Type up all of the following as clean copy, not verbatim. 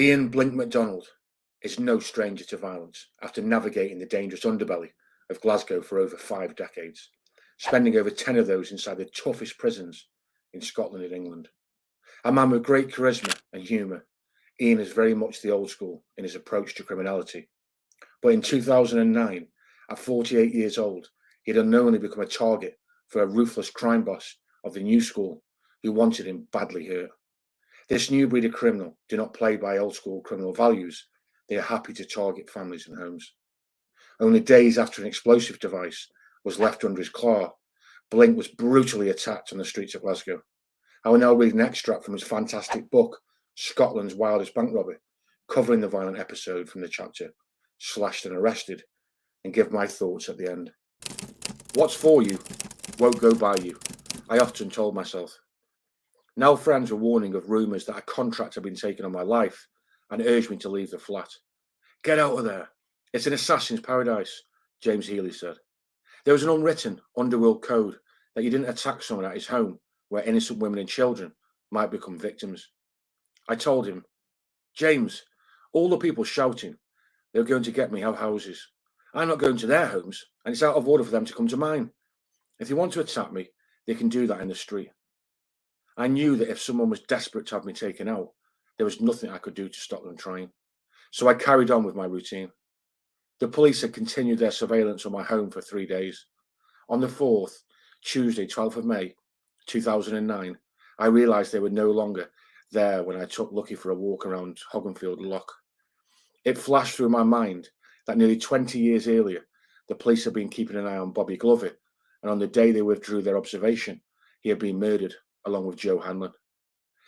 Ian Blink McDonald is no stranger to violence after navigating the dangerous underbelly of Glasgow for over 5 decades, spending over 10 of those inside the toughest prisons in Scotland and England. A man with great charisma and humour, Ian is very much the old school in his approach to criminality. But in 2009, at 48 years old, he had unknowingly become a target for a ruthless crime boss of the new school who wanted him badly hurt. This new breed of criminal do not play by old school criminal values. They are happy to target families and homes. Only days after an explosive device was left under his claw, Blink was brutally attacked on the streets of Glasgow. I will now read an extract from his fantastic book, Scotland's Wildest Bank Robbery, covering the violent episode from the chapter Slashed and Arrested, and give my thoughts at the end. What's for you won't go by you, I often told myself. Now friends were warning of rumours that a contract had been taken on my life and urged me to leave the flat. Get out of there. It's an assassin's paradise, James Healy said. There was an unwritten underworld code that you didn't attack someone at his home where innocent women and children might become victims. I told him, James, all the people shouting, they're going to get me have houses. I'm not going to their homes, and it's out of order for them to come to mine. If they want to attack me, they can do that in the street. I knew that if someone was desperate to have me taken out, there was nothing I could do to stop them trying. So I carried on with my routine. The police had continued their surveillance on my home for 3 days. On the 4th, Tuesday, 12th of May, 2009, I realised they were no longer there when I took Lucky for a walk around Hogganfield Loch. It flashed through my mind that nearly 20 years earlier, the police had been keeping an eye on Bobby Glover, and on the day they withdrew their observation, he had been murdered along with Joe Hanlon.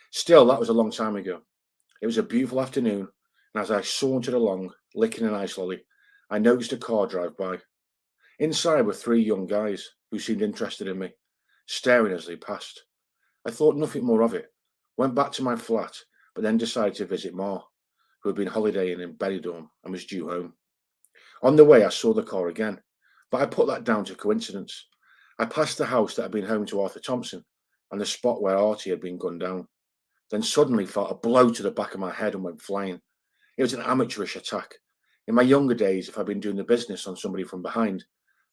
Still, that was a long time ago. It was a beautiful afternoon, and as I sauntered along, licking an ice lolly, I noticed a car drive by. Inside were 3 young guys who seemed interested in me, staring as they passed. I thought nothing more of it, went back to my flat, but then decided to visit Ma, who had been holidaying in Benidorm and was due home. On the way, I saw the car again, but I put that down to coincidence. I passed the house that had been home to Arthur Thompson and the spot where Artie had been gunned down, then suddenly felt a blow to the back of my head and went flying. It was an amateurish attack. In my younger days, if I'd been doing the business on somebody from behind,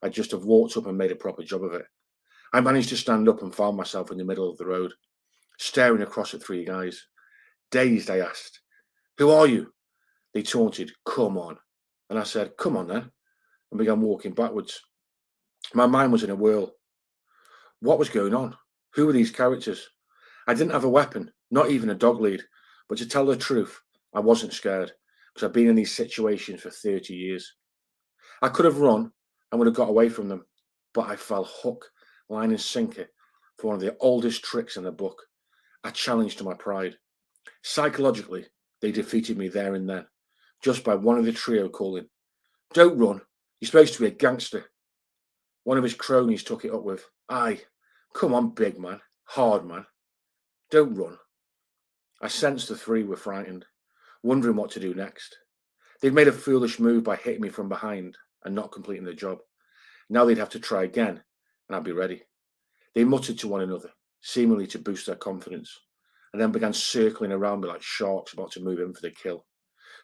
I'd just have walked up and made a proper job of it. I managed to stand up and found myself in the middle of the road, staring across at 3 guys. Dazed, I asked, "Who are you?" They taunted, "Come on." And I said, "Come on then," and began walking backwards. My mind was in a whirl. What was going on? Who were these characters? I didn't have a weapon, not even a dog lead, but to tell the truth, I wasn't scared, because I've been in these situations for 30 years. I could have run and would have got away from them, but I fell hook, line and sinker for one of the oldest tricks in the book, a challenge to my pride. Psychologically, they defeated me there and then, just by one of the trio calling, "Don't run, you're supposed to be a gangster." One of his cronies took it up with, "Aye, come on, big man, hard man, don't run." I sensed the 3 were frightened, wondering what to do next. They'd made a foolish move by hitting me from behind and not completing the job. Now they'd have to try again, and I'd be ready. They muttered to one another, seemingly to boost their confidence, and then began circling around me like sharks about to move in for the kill.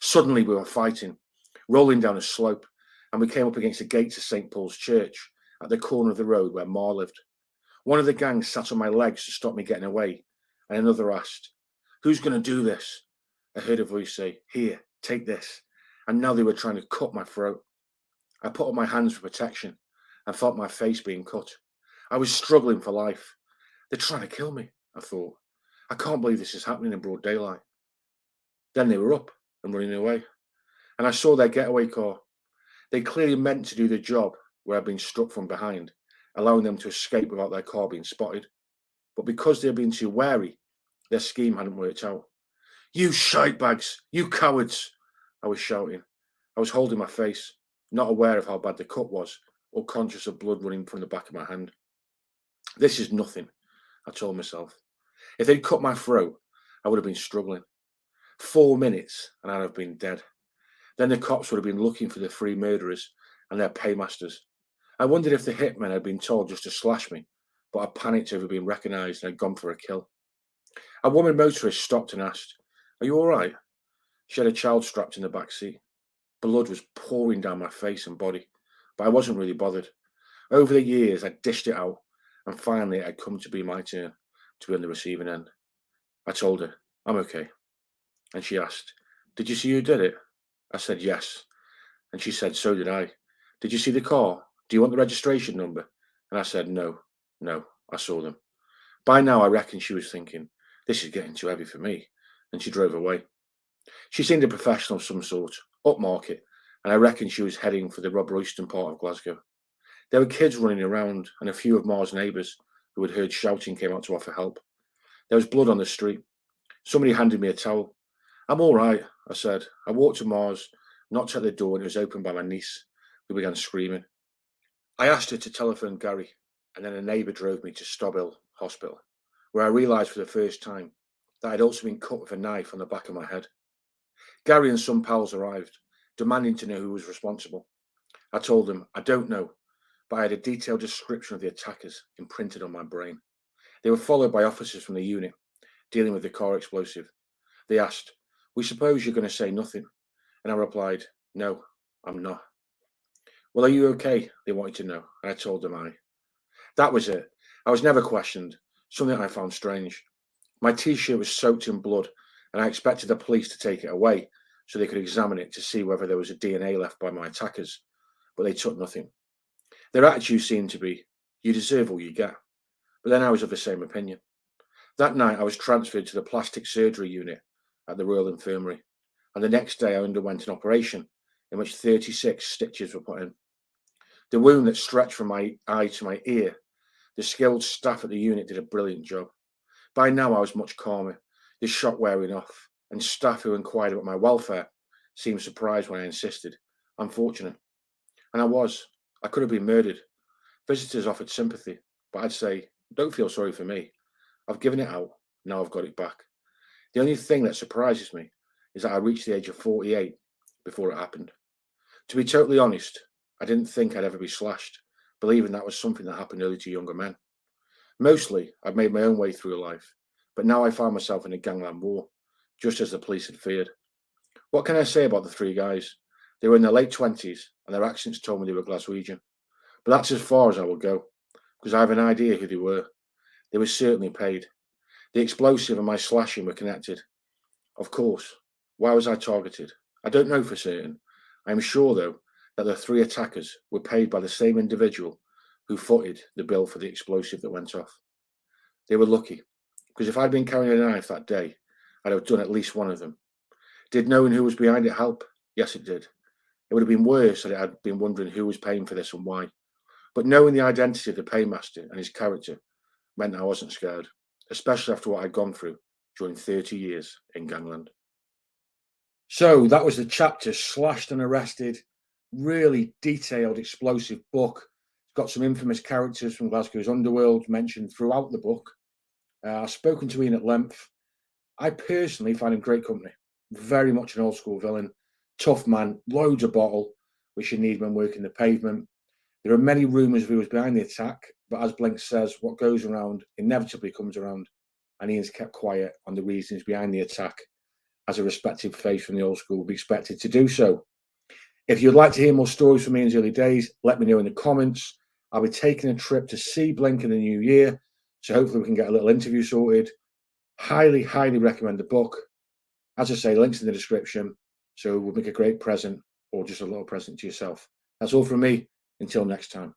Suddenly we were fighting, rolling down a slope, and we came up against the gates of St. Paul's Church at the corner of the road where Ma lived. One of the gang sat on my legs to stop me getting away, and another asked, "Who's going to do this?" I heard a voice say, "Here, take this," and now they were trying to cut my throat. I put up my hands for protection and felt my face being cut. I was struggling for life. They're trying to kill me, I thought. I can't believe this is happening in broad daylight. Then they were up and running away, and I saw their getaway car. They clearly meant to do the job where I'd been struck from behind, allowing them to escape without their car being spotted. But because they had been too wary, their scheme hadn't worked out. "You shitebags! You cowards!" I was shouting. I was holding my face, not aware of how bad the cut was, or conscious of blood running from the back of my hand. "This is nothing," I told myself. If they'd cut my throat, I would have been struggling. 4 minutes and I'd have been dead. Then the cops would have been looking for the 3 murderers and their paymasters. I wondered if the hitmen had been told just to slash me, but I panicked over being recognised and had gone for a kill. A woman motorist stopped and asked, "Are you all right?" She had a child strapped in the back seat. Blood was pouring down my face and body, but I wasn't really bothered. Over the years, I dished it out, and finally it had come to be my turn to be on the receiving end. I told her, I'm okay. And she asked, did you see who did it? I said, yes. And she said, so did I. Did you see the car? Do you want the registration number? And I said, no, I saw them. By now, I reckon she was thinking, this is getting too heavy for me. And she drove away. She seemed a professional of some sort, upmarket, and I reckon she was heading for the Rob Royston part of Glasgow. There were kids running around, and a few of Mar's neighbours who had heard shouting came out to offer help. There was blood on the street. Somebody handed me a towel. I'm all right, I said. I walked to Mars, knocked at the door, and it was opened by my niece, who began screaming. I asked her to telephone Gary, and then a neighbour drove me to Stobhill Hospital, where I realised for the first time that I'd also been cut with a knife on the back of my head. Gary and some pals arrived, demanding to know who was responsible. I told them, I don't know, but I had a detailed description of the attackers imprinted on my brain. They were followed by officers from the unit, dealing with the car explosive. They asked, we suppose you're going to say nothing? And I replied, no, I'm not. Well, are you okay? They wanted to know, and I told them I. That was it. I was never questioned, something I found strange. My t-shirt was soaked in blood, and I expected the police to take it away so they could examine it to see whether there was a DNA left by my attackers, but they took nothing. Their attitude seemed to be, you deserve all you get. But then I was of the same opinion. That night I was transferred to the plastic surgery unit at the Royal Infirmary, and the next day I underwent an operation in which 36 stitches were put in. The wound that stretched from my eye to my ear, the skilled staff at the unit did a brilliant job. By now I was much calmer, the shock wearing off, and staff who inquired about my welfare seemed surprised when I insisted. I'm fortunate. And I could have been murdered. Visitors offered sympathy, but I'd say, don't feel sorry for me. I've given it out, now I've got it back. The only thing that surprises me is that I reached the age of 48 before it happened. To be totally honest, I didn't think I'd ever be slashed, believing that was something that happened only to younger men. Mostly, I've made my own way through life, but now I found myself in a gangland war, just as the police had feared. What can I say about the three guys? They were in their late 20s, and their accents told me they were Glaswegian. But that's as far as I will go, because I have an idea who they were. They were certainly paid. The explosive and my slashing were connected. Of course. Why was I targeted? I don't know for certain. I am sure, though, that the three attackers were paid by the same individual who footed the bill for the explosive that went off. They were lucky, because if I'd been carrying a knife that day, I'd have done at least one of them. Did knowing who was behind it help? Yes, it did. It would have been worse had I'd been wondering who was paying for this and why. But knowing the identity of the paymaster and his character meant I wasn't scared, especially after what I'd gone through during 30 years in Gangland. So that was the chapter, Slashed and Arrested. Really detailed, explosive book. It's got some infamous characters from Glasgow's underworld mentioned throughout the book. I've spoken to Ian at length. I personally find him great company. Very much an old school villain. Tough man, loads of bottle, which you need when working the pavement. There are many rumours of who was behind the attack, but as Blink says, what goes around inevitably comes around, and Ian's kept quiet on the reasons behind the attack, as a respected face from the old school would be expected to do so. If you'd like to hear more stories from Ian's early days, let me know in the comments. I'll be taking a trip to see Blink in the new year, so hopefully we can get a little interview sorted. Highly, highly recommend the book. As I say, links in the description, so we'll make a great present or just a little present to yourself. That's all from me. Until next time.